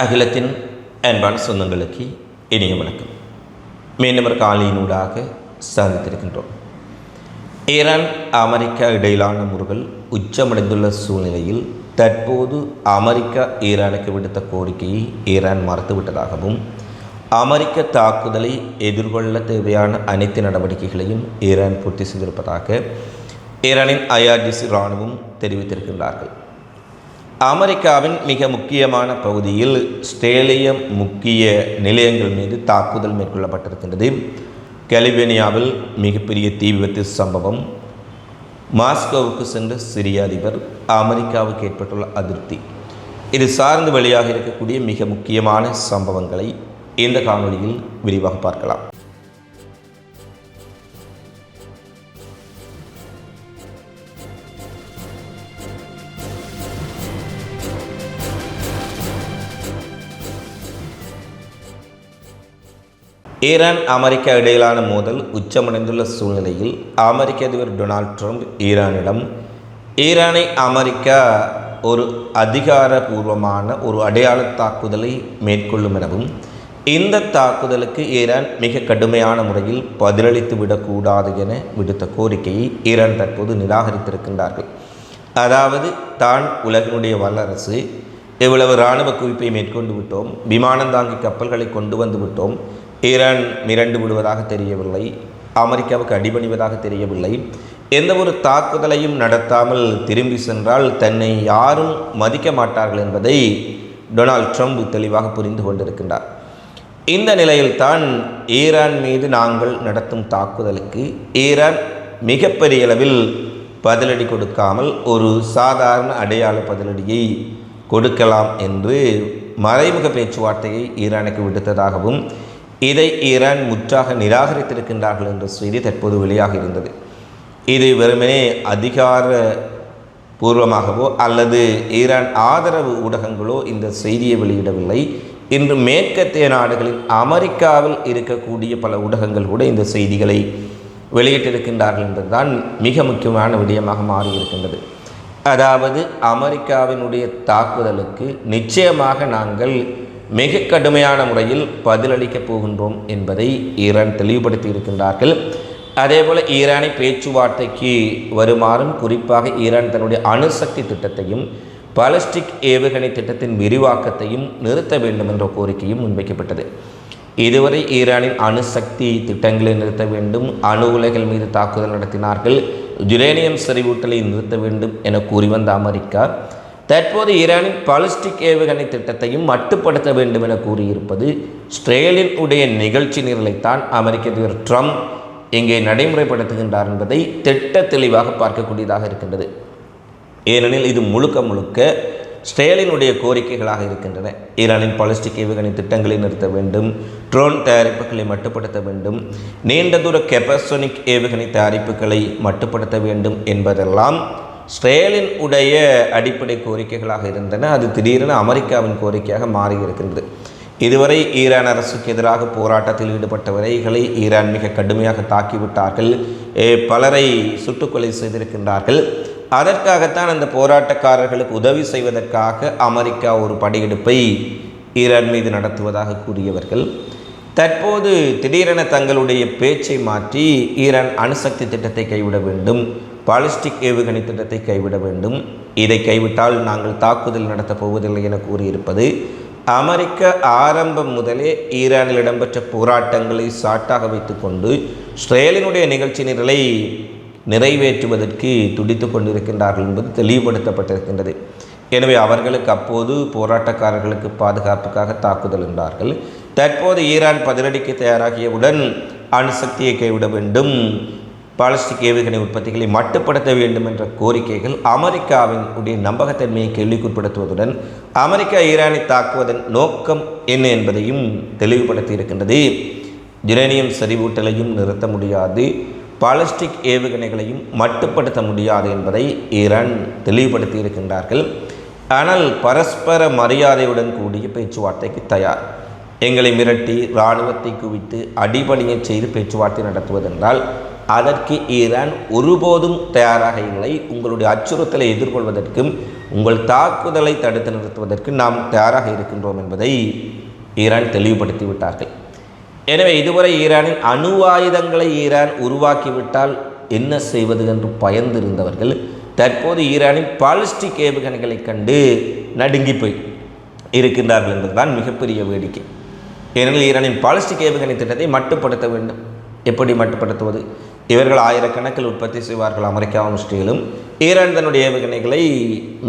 அகிலத்தின் அன்பான சொந்தங்களுக்கு இனிய வணக்கம். மீண்டும் காலையினூடாக சாதித்திருக்கின்றோம். ஈரான் அமெரிக்கா இடையிலான முறுகல் உச்சமடைந்துள்ள சூழ்நிலையில் தற்போது அமெரிக்கா ஈரானுக்கு விடுத்த கோரிக்கையை ஈரான் மறுத்துவிட்டதாகவும் அமெரிக்க தாக்குதலை எதிர்கொள்ள தேவையான அனைத்து நடவடிக்கைகளையும் ஈரான் பூர்த்தி செய்திருப்பதாக ஈரானின் IRGC இராணுவம் தெரிவித்திருக்கின்றார்கள். அமெரிக்காவின் மிக முக்கியமான பகுதியில் ஸ்ட்ரேலியம் முக்கிய நிலையங்கள் மீது தாக்குதல் மேற்கொள்ளப்பட்டிருக்கின்றது. கலிபோர்னியாவில் மிகப்பெரிய தீ விபத்து சம்பவம், மாஸ்கோவுக்கு சென்ற சிரிய அதிபர், அமெரிக்காவுக்கு ஏற்பட்டுள்ள அதிருப்தி, இது சார்ந்து வெளியாக இருக்கக்கூடிய மிக முக்கியமான சம்பவங்களை இந்த காணொளியில் விரிவாக பார்க்கலாம். ஈரான் அமெரிக்கா இடையிலான மோதல் உச்சமடைந்துள்ள சூழ்நிலையில் அமெரிக்க அதிபர் டொனால்ட் ட்ரம்ப் ஈரானை அமெரிக்கா ஒரு அதிகாரபூர்வமான ஒரு அடையாள தாக்குதலை மேற்கொள்ளும் எனவும் இந்த தாக்குதலுக்கு ஈரான் மிக கடுமையான முறையில் பதிலளித்து விடக்கூடாது என விடுத்த கோரிக்கையை ஈரான் தற்போது நிராகரித்திருக்கின்றார்கள். அதாவது தான் உலகினுடைய வல்லரசு, இவ்வளவு இராணுவ குவிப்பை மேற்கொண்டு விட்டோம், விமானம் தாங்கி கப்பல்களை கொண்டு வந்து விட்டோம், ஈரான் மிரண்டு விடுவதாக தெரியவில்லை, அமெரிக்காவுக்கு அடிபணிவதாக தெரியவில்லை, எந்த ஒரு தாக்குதலையும் நடத்தாமல் திரும்பி சென்றால் தன்னை யாரும் மதிக்க மாட்டார்கள் என்பதை டொனால்ட் ட்ரம்ப் தெளிவாக புரிந்து கொண்டிருக்கின்றார். இந்த நிலையில்தான் ஈரான் மீது நாங்கள் நடத்தும் தாக்குதலுக்கு ஈரான் மிகப்பெரிய அளவில் பதிலடி கொடுக்காமல் ஒரு சாதாரண அடையாள பதிலடியை கொடுக்கலாம் என்று மறைமுக பேச்சுவார்த்தையை ஈரானுக்கு விடுத்ததாகவும் இதை ஈரான் முற்றாக நிராகரித்திருக்கின்றார்கள் என்ற செய்தி தற்போது வெளியாக இருந்தது. இது வெறுமனே அதிகார பூர்வமாகவோ அல்லது ஈரான் ஆதரவு ஊடகங்களோ இந்த செய்தியை வெளியிடவில்லை. இன்று மேற்கத்திய நாடுகளில் அமெரிக்காவில் இருக்கக்கூடிய பல ஊடகங்கள் கூட இந்த செய்திகளை வெளியிட்டிருக்கின்றார்கள் என்பதுதான் மிக முக்கியமான விடயமாக மாறியிருக்கின்றது. அதாவது அமெரிக்காவினுடைய தாக்குதலுக்கு நிச்சயமாக நாங்கள் மிக கடுமையான முறையில் பதிலளிக்கப் போகின்றோம் என்பதை ஈரான் தெளிவுபடுத்தி இருக்கின்றார்கள். அதேபோல் ஈரானை பேச்சுவார்த்தைக்கு வருமாறும், குறிப்பாக ஈரான் தன்னுடைய அணுசக்தி திட்டத்தையும் பாலிஸ்டிக் ஏவுகணை திட்டத்தின் விரிவாக்கத்தையும் நிறுத்த வேண்டும் என்ற கோரிக்கையும் முன்வைக்கப்பட்டது. இதுவரை ஈரானின் அணுசக்தி திட்டங்களை நிறுத்த வேண்டும், அணு உலைகள் மீது தாக்குதல் நடத்தினார்கள், யுரேனியம் செறிவூட்டலை நிறுத்த வேண்டும் என கூறி வந்த அமெரிக்கா தற்போது ஈரானின் பாலிஸ்டிக் ஏவுகணை திட்டத்தையும் மட்டுப்படுத்த வேண்டும் என கூறியிருப்பது ஸ்ட்ரேலின் உடைய நிகழ்ச்சி நிரலைத்தான் அமெரிக்க அதிபர் ட்ரம்ப் இங்கே நடைமுறைப்படுத்துகின்றார் என்பதை திட்ட தெளிவாக பார்க்கக்கூடியதாக இருக்கின்றது. ஏனெனில் இது முழுக்க ஸ்ட்ரேலினுடைய கோரிக்கைகளாக இருக்கின்றன. ஈரானின் பாலிஸ்டிக் ஏவுகணை திட்டங்களை நிறுத்த வேண்டும், ட்ரோன் தயாரிப்புகளை மட்டுப்படுத்த வேண்டும், நீண்ட தூர கெப்பசோனிக் ஏவுகணை தயாரிப்புகளை மட்டுப்படுத்த வேண்டும் என்பதெல்லாம் ஸ்ட்ரேலின் உடைய அடிப்படை கோரிக்கைகளாக இருந்தன. அது திடீரென அமெரிக்காவின் கோரிக்கையாக மாறியிருக்கின்றது. இதுவரை ஈரான் அரசுக்கு எதிராக போராட்டத்தில் ஈடுபட்டவர்களை ஈரான் மிக கடுமையாக தாக்கிவிட்டார்கள், பலரை சுட்டுக்கொலை செய்திருக்கின்றார்கள். அதற்காகத்தான் அந்த போராட்டக்காரர்களுக்கு உதவி செய்வதற்காக அமெரிக்கா ஒரு படையெடுப்பை ஈரான் மீது நடத்துவதாக கூறியவர்கள் தற்போது திடீரென தங்களுடைய பேச்சை மாற்றி ஈரான் அணுசக்தி திட்டத்தை கைவிட வேண்டும், பாலிஸ்டிக் ஏவுகணை திட்டத்தை கைவிட வேண்டும், இதை கைவிட்டால் நாங்கள் தாக்குதல் நடத்தப் போவதில்லை என கூறியிருப்பது அமெரிக்கா ஆரம்பம் முதலே ஈரானில் இடம்பெற்ற போராட்டங்களை சாட்டாக வைத்துக்கொண்டு ஸ்ட்ரேலினுடைய நிகழ்ச்சி நிரலை நிறைவேற்றுவதற்கு துடித்து கொண்டிருக்கின்றார்கள் என்பது தெளிவுபடுத்தப்பட்டிருக்கின்றது. எனவே அவர்களுக்கு அப்போது போராட்டக்காரர்களுக்கு பாதுகாப்புக்காக தாக்குதல் என்றார்கள். தற்போது ஈரான் பதிலடிக்கு தயாராகியவுடன் அணுசக்தியை கைவிட வேண்டும், பாலிஸ்டிக் ஏவுகணை உற்பத்திகளை மட்டுப்படுத்த வேண்டும் என்ற கோரிக்கைகள் அமெரிக்காவின் உடைய நம்பகத்தன்மையை கேள்விக்குட்படுத்துவதுடன் அமெரிக்கா ஈரானை தாக்குவதன் நோக்கம் என்ன என்பதையும் தெளிவுபடுத்தி இருக்கின்றது. யுரேனியம் செறிவூட்டலையும் நிறுத்த முடியாது, பாலிஸ்டிக் ஏவுகணைகளையும் மட்டுப்படுத்த முடியாது என்பதை ஈரான் தெளிவுபடுத்தி இருக்கின்றார்கள். ஆனால் பரஸ்பர மரியாதையுடன் கூடிய பேச்சுவார்த்தைக்கு தயார். எங்களை மிரட்டி இராணுவத்தை குவித்து அடிபணியை செய்து பேச்சுவார்த்தை நடத்துவதென்றால் அதற்கு ஈரான் ஒருபோதும் தயாராக இல்லை. உங்களுடைய அச்சுறுத்தலை எதிர்கொள்வதற்கும் உங்கள் தாக்குதலை தடுத்து நிறுத்துவதற்கு நாம் தயாராக இருக்கின்றோம் என்பதை ஈரான் தெளிவுபடுத்திவிட்டார்கள். எனவே இதுவரை ஈரானின் அணு ஆயுதங்களை ஈரான் உருவாக்கிவிட்டால் என்ன செய்வது என்று பயந்திருந்தவர்கள் தற்போது ஈரானின் பாலிஸ்டிக் ஏவுகணைகளை கண்டு நடுங்கி போய் இருக்கின்றார்கள் என்பதுதான் மிகப்பெரிய வேடிக்கை. ஏனெனில் ஈரானின் பாலிஸ்டிக் ஏவுகணை திட்டத்தை மட்டுப்படுத்த வேண்டும். எப்படி மட்டுப்படுத்துவது? இவர்கள் ஆயிரக்கணக்கில் உற்பத்தி செய்வார்கள் அமெரிக்காவும் இஸ்ரேலும். ஈரான் தன்னுடைய ஏவுகணைகளை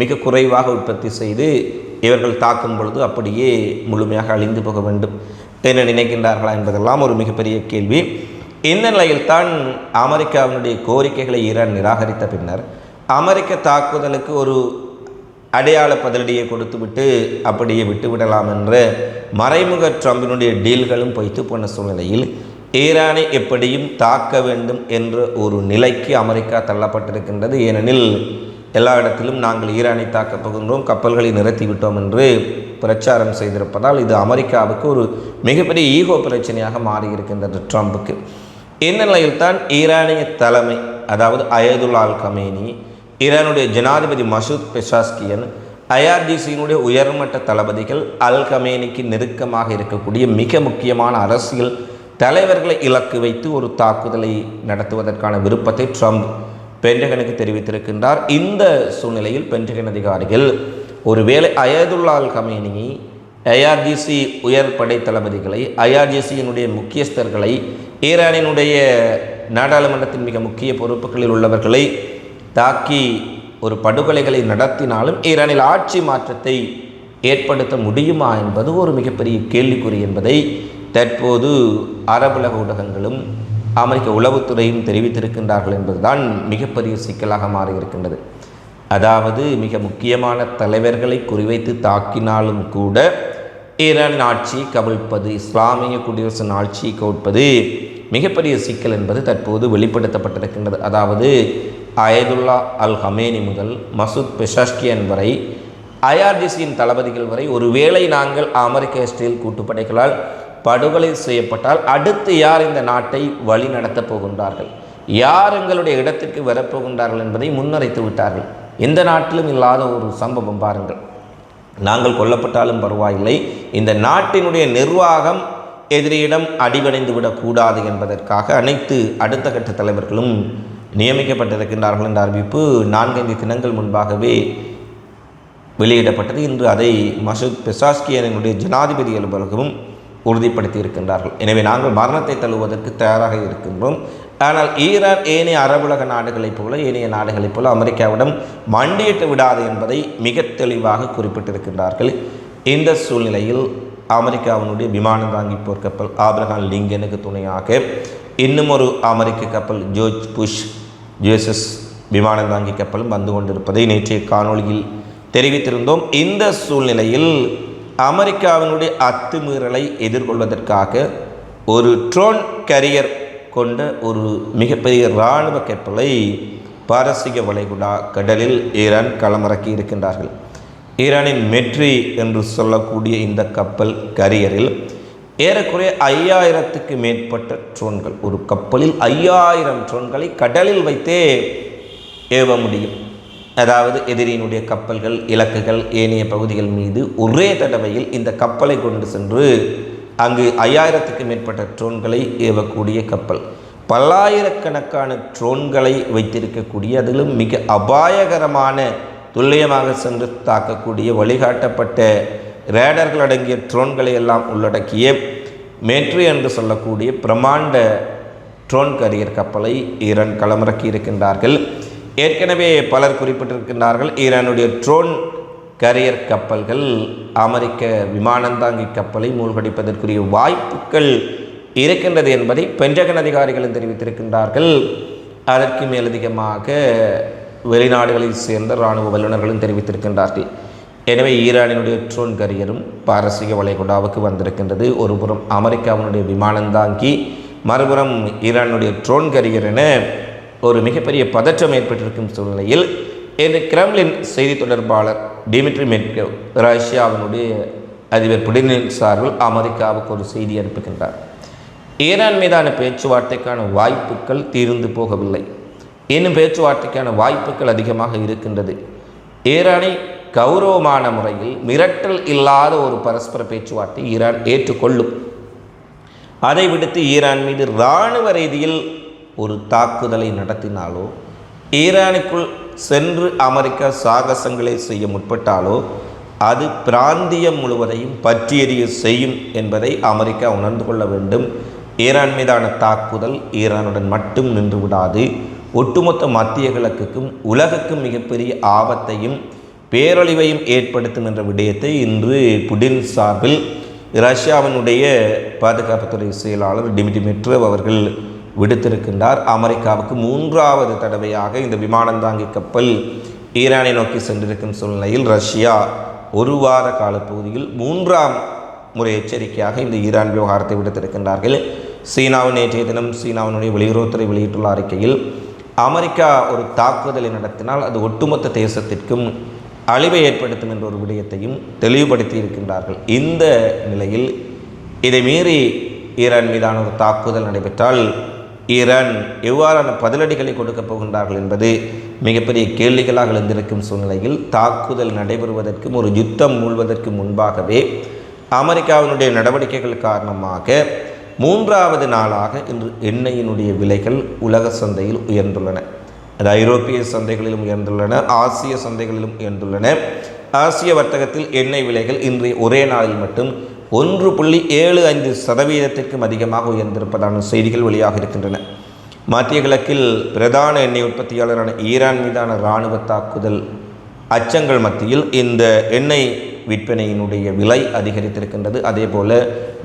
மிக குறைவாக உற்பத்தி செய்து இவர்கள் தாக்கும் பொழுது அப்படியே முழுமையாக அழிந்து போக வேண்டும் என நினைக்கின்றார்களா என்பதெல்லாம் ஒரு மிகப்பெரிய கேள்வி. இந்த நிலையில்தான் அமெரிக்காவினுடைய கோரிக்கைகளை ஈரான் நிராகரித்த பின்னர் அமெரிக்க தாக்குதலுக்கு ஒரு அடையாள பதிலடியை கொடுத்துவிட்டு அப்படியே விட்டுவிடலாம் என்ற மறைமுக ட்ரம்பினுடைய டீல்களும் பொய்த்து போன சூழ்நிலையில் ஈரானை எப்படியும் தாக்க வேண்டும் என்ற ஒரு நிலைக்கு அமெரிக்கா தள்ளப்பட்டிருக்கின்றது. ஏனெனில் எல்லா இடத்திலும் நாங்கள் ஈரானை தாக்கப் போகின்றோம், கப்பல்களை நிறுத்திவிட்டோம் என்று பிரச்சாரம் செய்திருப்பதால் இது அமெரிக்காவுக்கு ஒரு மிகப்பெரிய ஈகோ பிரச்சனையாக மாறியிருக்கின்றது ட்ரம்புக்கு. இந்த நிலையில்தான் ஈரானிய தலைமை, அதாவது அயதுல்லா அல் கமேனி, ஈரானுடைய ஜனாதிபதி மசூத் பெஷாஸ்கியன், ஐஆர்ஜிசியினுடைய உயர்மட்ட தளபதிகள் அல் கமேனிக்கு நெருக்கமாக இருக்கக்கூடிய மிக முக்கியமான அரசியல் தலைவர்களை இலக்கு வைத்து ஒரு தாக்குதலை நடத்துவதற்கான விருப்பத்தை ட்ரம்ப் பென்டகனுக்கு தெரிவித்திருக்கின்றார். இந்த சூழ்நிலையில் பென்டகன் அதிகாரிகள் ஒருவேளை அயதுல்லா அல் கமேனி ஐஆர்ஜிசி உயர் படை தளபதிகளை, ஐஆர்ஜிசியினுடைய முக்கியஸ்தர்களை, ஈரானினுடைய நாடாளுமன்றத்தின் மிக முக்கிய பொறுப்புகளில் உள்ளவர்களை தாக்கி ஒரு படுகொலைகளை நடத்தினாலும் ஈரானில் ஆட்சி மாற்றத்தை ஏற்படுத்த முடியுமா என்பது ஒரு மிகப்பெரிய கேள்விக்குறி என்பதை தற்போது அரபுலக ஊடகங்களும் அமெரிக்க உளவுத்துறையும் தெரிவித்திருக்கின்றார்கள் என்பதுதான் மிகப்பெரிய சிக்கலாக மாறியிருக்கின்றது. அதாவது மிக முக்கியமான தலைவர்களை குறிவைத்து தாக்கினாலும் கூட ஈரானின் ஆட்சியை கவிழ்ப்பது, இஸ்லாமிய குடியரசின் ஆட்சியை கவிழ்ப்பது மிகப்பெரிய சிக்கல் என்பது தற்போது வெளிப்படுத்தப்பட்டிருக்கின்றது. அதாவது அயதுல்லா அல் கமேனி முதல் மசூத் பெஷாஸ்கியன் வரை, ஐஆர்ஜிசியின் தளபதிகள் வரை ஒருவேளை நாங்கள் அமெரிக்க இஸ்ரேல் கூட்டுப்படைகளால் படுகொலை செய்யப்பட்டால் அடுத்து யார் இந்த நாட்டை வழி நடத்தப் போகின்றார்கள், யார் எங்களுடைய இடத்திற்கு வரப்போகின்றார்கள் என்பதை முன்னரைத்து விட்டார்கள். எந்த நாட்டிலும் இல்லாத ஒரு சம்பவம் பாருங்கள். நாங்கள் கொல்லப்பட்டாலும் பரவாயில்லை, இந்த நாட்டினுடைய நிர்வாகம் எதிரியிடம் அடிபணிந்து விடக்கூடாது என்பதற்காக அனைத்து அடுத்த கட்ட தலைவர்களும் நியமிக்கப்பட்டிருக்கின்றார்கள் என்ற அறிவிப்பு 4-5 தினங்கள் முன்பாகவே வெளியிடப்பட்டது. இன்று அதை மசூத் பெஷாஸ்கியனுடைய ஜனாதிபதி அலுவலகமும் உறுதிப்படுத்தி இருக்கின்றார்கள். எனவே நாங்கள் மரணத்தை தழுவதற்கு தயாராக இருக்கின்றோம். ஆனால் ஈரான் ஏனைய அரபுலக நாடுகளைப் போல, ஏனைய நாடுகளைப் போல அமெரிக்காவிடம் மண்டியிட்டு விடாது என்பதை மிக தெளிவாக குறிப்பிட்டிருக்கின்றார்கள். இந்த சூழ்நிலையில் அமெரிக்காவினுடைய விமானம் தாங்கி போர் கப்பல் ஆப்ரஹாம் லிங்கனுக்கு துணையாக இன்னும் ஒரு அமெரிக்க கப்பல் ஜோர்ஜ் புஷ் யுஎஸ்எஸ் விமானம் தாங்கி கப்பலும் வந்து கொண்டிருப்பதை நேற்றைய காணொளியில் தெரிவித்திருந்தோம். இந்த சூழ்நிலையில் அமெரிக்காவினுடைய அத்துமீறலை எதிர்கொள்வதற்காக ஒரு ட்ரோன் கேரியர் கொண்ட ஒரு மிகப்பெரிய இராணுவ கப்பலை பாரசீக வளைகுடா கடலில் ஈரான் களமிறக்கி இருக்கின்றார்கள். ஈரானின் மெட்ரி என்று சொல்லக்கூடிய இந்த கப்பல் கேரியரில் ஏறக்குறைய 5000க்கு மேற்பட்ட ட்ரோன்கள், ஒரு கப்பலில் 5000 ட்ரோன்களை கடலில் வைத்தே ஏவ முடியும். அதாவது எதிரியினுடைய கப்பல்கள், இலக்குகள், ஏனைய பகுதிகள் மீது ஒரே தடவையில் இந்த கப்பலை கொண்டு சென்று அங்கு 5000க்கு மேற்பட்ட ட்ரோன்களை ஏவக்கூடிய கப்பல், பல்லாயிரக்கணக்கான ட்ரோன்களை வைத்திருக்கக்கூடிய, அதிலும் மிக அபாயகரமான துல்லியமாக சென்று தாக்கக்கூடிய வழிகாட்டப்பட்ட ரேடர்கள் அடங்கிய ட்ரோன்களை எல்லாம் உள்ளடக்கிய மெட்ரி என்று சொல்லக்கூடிய பிரமாண்ட ட்ரோன் கேரியர் கப்பலை ஈரான் களமிறக்கி இருக்கின்றார்கள். ஏற்கனவே பலர் குறிப்பிட்டிருக்கின்றார்கள், ஈரானுடைய ட்ரோன் கேரியர் கப்பல்கள் அமெரிக்க விமானந்தாங்கி கப்பலை மூழ்கடிப்பதற்குரிய வாய்ப்புகள் இருக்கின்றது என்பதை பென்டகன் அதிகாரிகளும் தெரிவித்திருக்கின்றார்கள். அதற்கு மேலதிகமாக வெளிநாடுகளில் சேர்ந்த இராணுவ வல்லுநர்களும் தெரிவித்திருக்கின்றார்கள். எனவே ஈரானினுடைய ட்ரோன் கேரியரும் பாரசீக வளைகுடாவுக்கு வந்திருக்கின்றது. ஒருபுறம் அமெரிக்காவினுடைய விமானந்தாங்கி, மறுபுறம் ஈரானுடைய ட்ரோன் கேரியர் என ஒரு மிகப்பெரிய பதற்றம் ஏற்பட்டிருக்கும் சூழ்நிலையில் இன்று கிரெம்லின் செய்தி தொடர்பாளர் டிமிட்ரி மெட்வெடேவ் ரஷ்யாவினுடைய அதிபர் புடினின் சார்பில் அமெரிக்காவுக்கு ஒரு செய்தி அனுப்புகின்றார். ஈரான் மீதான பேச்சுவார்த்தைக்கான வாய்ப்புகள் தீர்ந்து போகவில்லை. இன்னும் பேச்சுவார்த்தைக்கான வாய்ப்புகள் அதிகமாக இருக்கின்றது. ஈரானை கௌரவமான முறையில் மிரட்டல் இல்லாத ஒரு பரஸ்பர பேச்சுவார்த்தை ஈரான் ஏற்றுக்கொள்ளும். அதை விடுத்து ஈரான் மீது இராணுவ ரீதியில் ஒரு தாக்குதலை நடத்தினாலோ, ஈரானுக்குள் சென்று அமெரிக்கா சாகசங்களை செய்ய முற்பட்டாலோ அது பிராந்தியம் முழுவதையும் பற்றியெறிய செய்யும் என்பதை அமெரிக்கா உணர்ந்து கொள்ள வேண்டும். ஈரான் மீதான தாக்குதல் ஈரானுடன் மட்டும் நின்று விடாது. ஒட்டுமொத்த மத்திய கிழக்குக்கும் உலகுக்கும் மிகப்பெரிய ஆபத்தையும் பேரழிவையும் ஏற்படுத்தும் என்ற விடயத்தை இன்று புடின் சார்பில் ரஷ்யாவினுடைய பாதுகாப்புத்துறை செயலாளர் டிமிட்ரி மெட்ரோவ் அவர்கள் விடுத்திருக்கின்றார். அமெரிக்காவுக்கு 3வது தடவையாக இந்த விமானந்தாங்கி கப்பல் ஈரானை நோக்கி சென்றிருக்கும் சூழ்நிலையில் ரஷ்யா ஒரு வார காலப்பகுதியில் 3ஆம் முறை எச்சரிக்கையாக இந்த ஈரான் விவகாரத்தை விடுத்திருக்கின்றார்கள். சீனாவின் நேற்றைய தினம் சீனாவினுடைய வெளியுறவுத்துறை வெளியிட்டுள்ள அறிக்கையில் அமெரிக்கா ஒரு தாக்குதலை நடத்தினால் அது ஒட்டுமொத்த தேசத்திற்கும் அழிவை ஏற்படுத்தும் என்ற ஒரு விடயத்தையும் தெளிவுபடுத்தி இருக்கின்றார்கள். இந்த நிலையில் இதை மீறி ஈரான் மீதான ஒரு தாக்குதல் நடைபெற்றால் ஈரான் எவ்வாறான பதிலடிகளை கொடுக்கப் போகின்றார்கள் என்பது மிகப்பெரிய கேள்விகளாக எழுந்திருக்கும் சூழ்நிலையில் தாக்குதல் நடைபெறுவதற்கும் ஒரு யுத்தம் மூழ்வதற்கு முன்பாகவே அமெரிக்காவினுடைய நடவடிக்கைகள் காரணமாக 3வது நாளாக இன்று எண்ணெயினுடைய விலைகள் உலக சந்தையில் உயர்ந்துள்ளன. அது ஐரோப்பிய சந்தைகளிலும் உயர்ந்துள்ளன, ஆசிய சந்தைகளிலும் உயர்ந்துள்ளன. ஆசிய வர்த்தகத்தில் எண்ணெய் விலைகள் இன்றைய ஒரே நாளில் மட்டும் 1.75% அதிகமாக உயர்ந்திருப்பதான செய்திகள் வெளியாக இருக்கின்றன. மத்திய கிழக்கில் பிரதான எண்ணெய் உற்பத்தியாளரான ஈரான் மீதான இராணுவ தாக்குதல் அச்சங்கள் மத்தியில் இந்த எண்ணெய் விற்பனையினுடைய விலை அதிகரித்திருக்கின்றது. அதே போல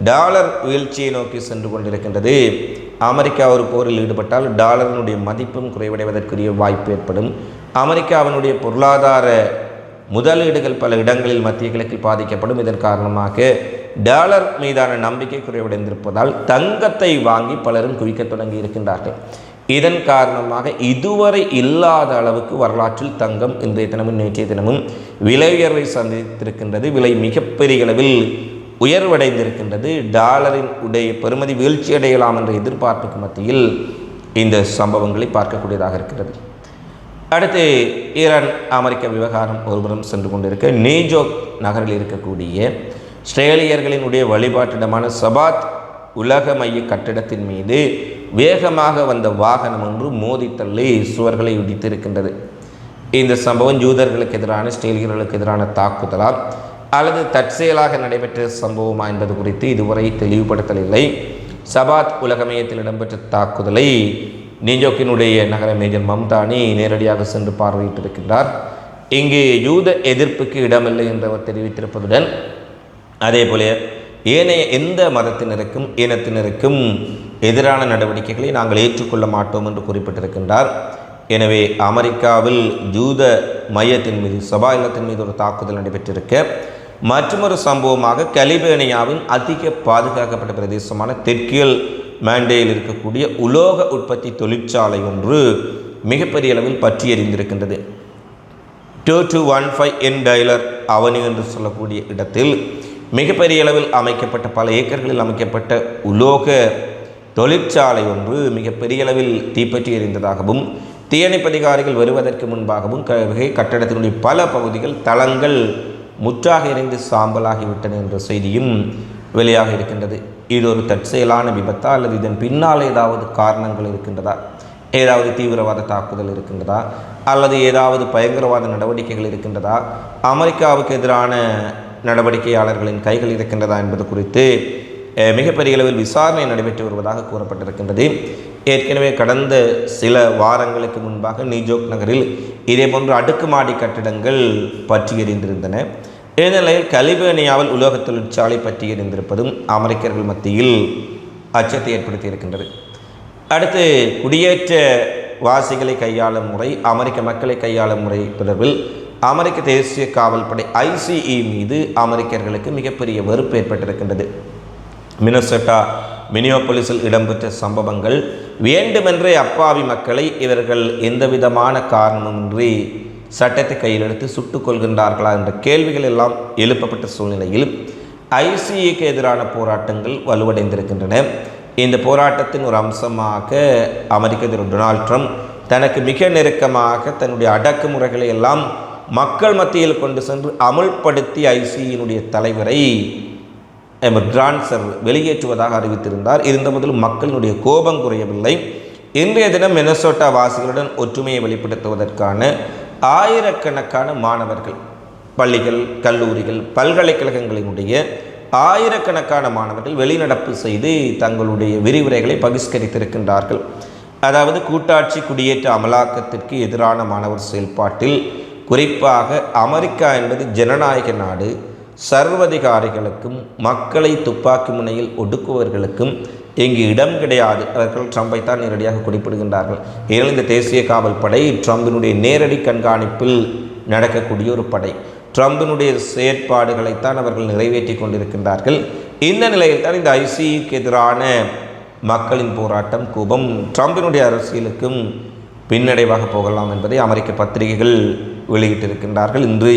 டாலர் வீழ்ச்சியை நோக்கி சென்று கொண்டிருக்கின்றது. அமெரிக்கா ஒரு போரில் ஈடுபட்டால் டாலரினுடைய மதிப்பும் குறைவடைவதற்குரிய வாய்ப்பு ஏற்படும். அமெரிக்காவினுடைய பொருளாதார முதலீடுகள் பல இடங்களில் மத்திய கிழக்கில் பாதிக்கப்படும். இதன் காரணமாக டாலர் மீதான நம்பிக்கை குறைவடைந்திருப்பதால் தங்கத்தை வாங்கி பலரும் குவிக்க தொடங்கி இருக்கின்றார்கள். இதன் காரணமாக இதுவரை இல்லாத அளவுக்கு வரலாற்றில் தங்கம் இன்றைய தினமும் நேற்றைய தினமும் விலை உயர்வை சந்தித்திருக்கின்றது. விலை மிகப்பெரிய அளவில் உயர்வடைந்திருக்கின்றது. டாலரின் உடைய பெறுமதி வீழ்ச்சி அடையலாம் என்ற எதிர்பார்ப்புக்கு மத்தியில் இந்த சம்பவங்களை பார்க்கக்கூடியதாக இருக்கிறது. அடுத்து ஈரான் அமெரிக்க விவகாரம் ஒருபுறம் சென்று கொண்டிருக்க, நியூயார்க் நகரில் இருக்கக்கூடிய இஸ்ரேலியர்களினுடைய வழிபாட்டிடமான சபாத் உலக மைய கட்டிடத்தின் மீது வேகமாக வந்த வாகனம் ஒன்று மோதி தள்ளி சுவர்களை இடித்திருக்கின்றது. இந்த சம்பவம் யூதர்களுக்கு எதிரான இஸ்ரேலியர்களுக்கு எதிரான தாக்குதலா அல்லது தற்செயலாக நடைபெற்ற சம்பவமா என்பது குறித்து இதுவரை தெளிவுபடுத்தவில்லை. சபாத் உலக மையத்தில் இடம்பெற்ற தாக்குதலை நியூயார்க்கினுடைய நகர மேஜர் மம்தானி நேரடியாக சென்று பார்வையிட்டிருக்கின்றார். இங்கு யூத எதிர்ப்புக்கு இடமில்லை என்றவர் தெரிவித்திருப்பதுடன் அதேபோல ஏனைய எந்த மதத்தினருக்கும் இனத்தினருக்கும் எதிரான நடவடிக்கைகளை நாங்கள் ஏற்றுக்கொள்ள மாட்டோம் என்று குறிப்பிட்டிருக்கின்றார். எனவே அமெரிக்காவில் யூத மையத்தின் மீது சபா இல்லத்தின் மீது ஒரு தாக்குதல் நடைபெற்றிருக்க, மற்றொரு சம்பவமாக கலிபோர்னியாவின் அதிக பாதுகாக்கப்பட்ட பிரதேசமான தெற்கியல் மாண்டேயில் இருக்கக்கூடிய உலோக உற்பத்தி தொழிற்சாலை ஒன்று மிகப்பெரிய அளவில் பற்றி எறிந்திருக்கின்றது. 2215 என் டைலர் அவனி என்று சொல்லக்கூடிய இடத்தில் மிகப்பெரிய அளவில் அமைக்கப்பட்ட பல ஏக்கர்களில் அமைக்கப்பட்ட உலோக தொழிற்சாலை ஒன்று மிகப்பெரிய அளவில் தீப்பற்றி எறிந்ததாகவும் தீயணைப்பு அதிகாரிகள் வருவதற்கு முன்பாகவும் கட்டடத்தினுடைய பல பகுதிகள் தளங்கள் முற்றாக எறிந்து சாம்பலாகிவிட்டன என்ற செய்தியும் வெளியாக இருக்கின்றது. இது ஒரு தற்செயலான விபத்தா அல்லது இதன் பின்னால் ஏதாவது காரணங்கள் இருக்கின்றதா, ஏதாவது தீவிரவாத தாக்குதல் இருக்கின்றதா அல்லது ஏதாவது பயங்கரவாத நடவடிக்கைகள் இருக்கின்றதா, அமெரிக்காவுக்கு எதிரான நடவடிக்கையாளர்களின் கைகள் இருக்கின்றதா என்பது குறித்து மிகப்பெரிய அளவில் விசாரணை நடைபெற்று வருவதாக கூறப்பட்டிருக்கின்றது. ஏற்கனவே கடந்த சில வாரங்களுக்கு முன்பாக நியூயார்க் நகரில் இதேபோன்ற அடுக்குமாடி கட்டிடங்கள் பற்றி எறிந்திருந்தன. இந்த நிலையில் கலிபோர்னியாவில் உலோக தொழிற்சாலை பற்றி எறிந்திருப்பதும் அமெரிக்கர்கள் மத்தியில் அச்சத்தை ஏற்படுத்தி இருக்கின்றது. அடுத்து குடியேற்ற வாசிகளை கையாளும் முறை, அமெரிக்க மக்களை கையாளும் முறை தொடர்பில் அமெரிக்க தேசிய காவல் படை ICE மீது அமெரிக்கர்களுக்கு மிகப்பெரிய வெறுப்பு ஏற்பட்டிருக்கின்றது. மினியோபோலிஸில் இடம்பெற்ற சம்பவங்கள் வேண்டுமென்றே அப்பாவி மக்களை இவர்கள் எந்தவிதமான காரணமின்றி சட்டத்தை கையில் எடுத்து சுட்டுக் கொள்கின்றார்களா என்ற கேள்விகள் எல்லாம் எழுப்பப்பட்ட சூழ்நிலையில் ICEக்கு எதிரான போராட்டங்கள் வலுவடைந்திருக்கின்றன. இந்த போராட்டத்தின் ஒரு அம்சமாக அமெரிக்க அதிபர் டொனால்ட் ட்ரம்ப் தனக்கு மிக நெருக்கமாக தன்னுடைய அடக்குமுறைகளை எல்லாம் மக்கள் மத்தியில் கொண்டு சென்று அமுல்படுத்தி ஐசியினுடைய தலைவரை கிரான்சர் வெளியேற்றுவதாக அறிவித்திருந்தார். இருந்தபோதிலும் மக்களினுடைய கோபம் குறையவில்லை. இன்றைய தினம் மினசோட்டா வாசிகளுடன் ஒற்றுமையை வெளிப்படுத்துவதற்கான ஆயிரக்கணக்கான மாணவர்கள், பள்ளிகள், கல்லூரிகள், பல்கலைக்கழகங்களினுடைய ஆயிரக்கணக்கான மாணவர்கள் வெளிநடப்பு செய்து தங்களுடைய விரிவுரைகளை பகிஷ்கரித்திருக்கின்றார்கள். அதாவது கூட்டாட்சி குடியேற்ற அமலாக்கத்திற்கு எதிரான மாணவர் செயல்பாட்டில் குறிப்பாக அமெரிக்கா என்பது ஜனநாயக நாடு, சர்வதிகாரிகளுக்கும் மக்களை துப்பாக்கி முனையில் ஒடுக்குவர்களுக்கும் இங்கு இடம் கிடையாது. அவர்கள் ட்ரம்பை தான் நேரடியாக குறிப்பிடுகின்றார்கள். ஏனெனில் இந்த தேசிய காவல் படை ட்ரம்பினுடைய நேரடி கண்காணிப்பில் நடக்கக்கூடிய ஒரு படை. ட்ரம்பினுடைய செயற்பாடுகளைத்தான் அவர்கள் நிறைவேற்றி கொண்டிருக்கின்றார்கள். இந்த நிலையில் தான் இந்த ஐசிக்கு எதிரான மக்களின் போராட்டம், கோபம் ட்ரம்பினுடைய அரசியலுக்கும் பின்னடைவாக போகலாம் என்பதை அமெரிக்க பத்திரிகைகள் வெளியிட்டிருக்கின்றார்கள். இன்று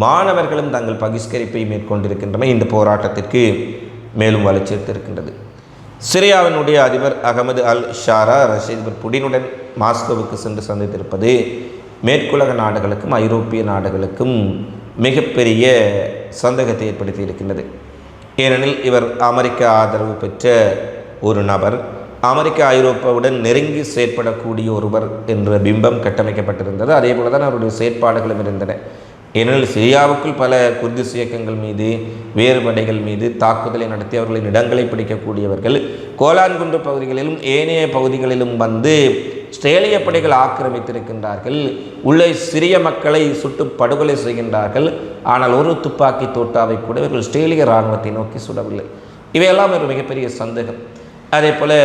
மாணவர்களும் தங்கள் பகிஷ்கரிப்பை மேற்கொண்டிருக்கின்றன. இந்த போராட்டத்திற்கு மேலும் வலுச்சேர்த்திருக்கின்றது. சிரியாவினுடைய அதிபர் அகமது அல் ஷாரா ரஷ்ய அதிபர் புடினுடன் மாஸ்கோவுக்கு சென்று சந்தித்திருப்பது மேற்குலக நாடுகளுக்கும் ஐரோப்பிய நாடுகளுக்கும் மிகப்பெரிய சந்தேகத்தை ஏற்படுத்தி இருக்கின்றது. ஏனெனில் இவர் அமெரிக்க ஆதரவு பெற்ற ஒரு நபர், அமெரிக்கா ஐரோப்பாவுடன் நெருங்கி செயற்படக்கூடிய ஒருவர் என்ற பிம்பம் கட்டமைக்கப்பட்டிருந்தது. அதே போல தான் அவருடைய செயற்பாடுகளும் இருந்தன. ஏனெனில் சிரியாவுக்குள் பல குர்திஸ் இயக்கங்கள் மீது, வேறு படைகள் மீது தாக்குதலை நடத்தி அவர்களின் இடங்களை பிடிக்கக்கூடியவர்கள் கோலான் குன்று பகுதிகளிலும் ஏனைய பகுதிகளிலும் வந்து இஸ்ரேலிய படைகள் ஆக்கிரமித்திருக்கின்றார்கள். உள்ளே சிறிய மக்களை சுட்டு படுகொலை செய்கின்றார்கள். ஆனால் ஒரு துப்பாக்கி தோட்டாவை கூட இவர்கள் இஸ்ரேலிய இராணுவத்தை நோக்கி சுடவில்லை. இவையெல்லாம் ஒரு மிகப்பெரிய சந்தேகம். அதே போல்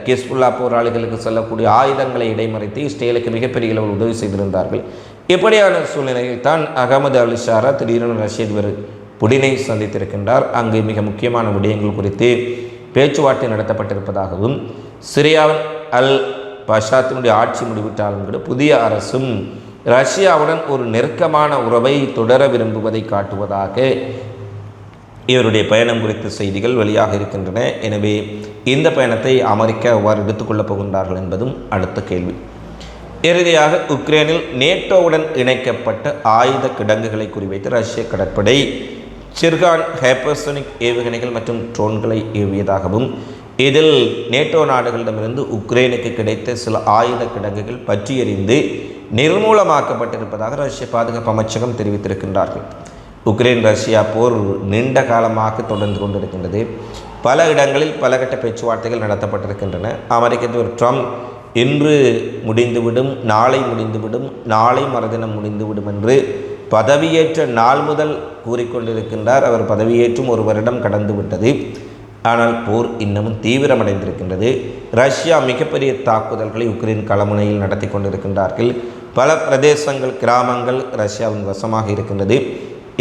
ஹிஸ்புல்லா போராளிகளுக்கு செல்லக்கூடிய ஆயுதங்களை இடைமறைத்து இஸ்ரேலுக்கு மிகப்பெரிய அளவில் உதவி செய்திருந்தார்கள். இப்படியான சூழ்நிலையில் தான் அகமது அல் ஷாரா திடீரென ரஷ்ய அதிபர் புடினை சந்தித்திருக்கின்றார். அங்கு மிக முக்கியமான விடயங்கள் குறித்து பேச்சுவார்த்தை நடத்தப்பட்டிருப்பதாகவும், சிரியாவின் அல் பஷாத்தினுடைய ஆட்சி முடிவிட்டாலும் கூட புதிய அரசும் ரஷ்யாவுடன் ஒரு நெருக்கமான உறவை தொடர விரும்புவதை காட்டுவதாக இவருடைய பயணம் குறித்த செய்திகள் வெளியாக இருக்கின்றன. எனவே இந்த பயணத்தை அமெரிக்கா எவ்வாறு எடுத்துக்கொள்ளப் போகின்றார்கள் என்பதும் அடுத்த கேள்வி. இறுதியாக உக்ரைனில் நேட்டோவுடன் இணைக்கப்பட்ட ஆயுத கிடங்குகளை குறிவைத்து ரஷ்ய கடற்படை சிர்கான் ஹைப்பர்சோனிக் ஏவுகணைகள் மற்றும் ட்ரோன்களை ஏவியதாகவும், இதில் நேட்டோ நாடுகளிடமிருந்து உக்ரைனுக்கு கிடைத்த சில ஆயுத கிடங்குகள் பற்றி எறிந்து நிர்மூலமாக்கப்பட்டிருப்பதாக ரஷ்ய பாதுகாப்பு அமைச்சகம் தெரிவித்திருக்கின்றார்கள். உக்ரைன் ரஷ்யா போர் நீண்ட காலமாக தொடர்ந்து கொண்டிருக்கின்றது. பல இடங்களில் பலகட்ட பேச்சுவார்த்தைகள் நடத்தப்பட்டிருக்கின்றன. அமெரிக்க அதிபர் ட்ரம்ப் இன்று முடிந்துவிடும், நாளை முடிந்துவிடும், நாளை மறுதினம் முடிந்துவிடும் என்று பதவியேற்ற நாள் முதல் கூறிக்கொண்டிருக்கின்றார். அவர் பதவியேற்றும் ஒரு வருடம் கடந்து விட்டது. ஆனால் போர் இன்னமும் தீவிரமடைந்திருக்கின்றது. ரஷ்யா மிகப்பெரிய தாக்குதல்களை உக்ரைன் களமுனையில் நடத்தி கொண்டிருக்கின்றார்கள். பல பிரதேசங்கள், கிராமங்கள் ரஷ்யாவின் வசமாக இருக்கின்றது.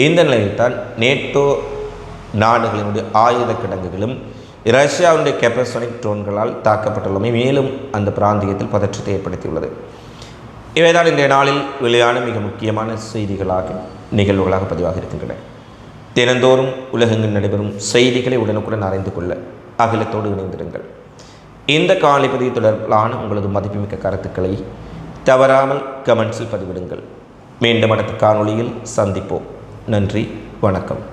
இந்த நிலையில்தான் நேட்டோ நாடுகளினுடைய ஆயுத கிடங்குகளும் ரஷ்யாவுடைய ஹைப்பர்சோனிக் ட்ரோன்களால் தாக்கப்பட்டுள்ளமை மேலும் அந்த பிராந்தியத்தில் பதற்றத்தை ஏற்படுத்தியுள்ளது. இவைதான் இன்றைய நாளில் வெளியான மிக முக்கியமான செய்திகளாக, நிகழ்வுகளாக பதிவாக இருக்கின்றன. தினந்தோறும் உலகெங்கில் நடைபெறும் செய்திகளை உடனுக்குடன் அறிந்து கொள்ள அகிலத்தோடு இணைந்திருங்கள். இந்த காணொளி பதிவு தொடர்பிலான உங்களது மதிப்புமிக்க கருத்துக்களை தவறாமல் கமெண்ட்ஸில் பதிவிடுங்கள். மீண்டும் அடுத்த காணொளியில் சந்திப்போம். நன்றி, வணக்கம்.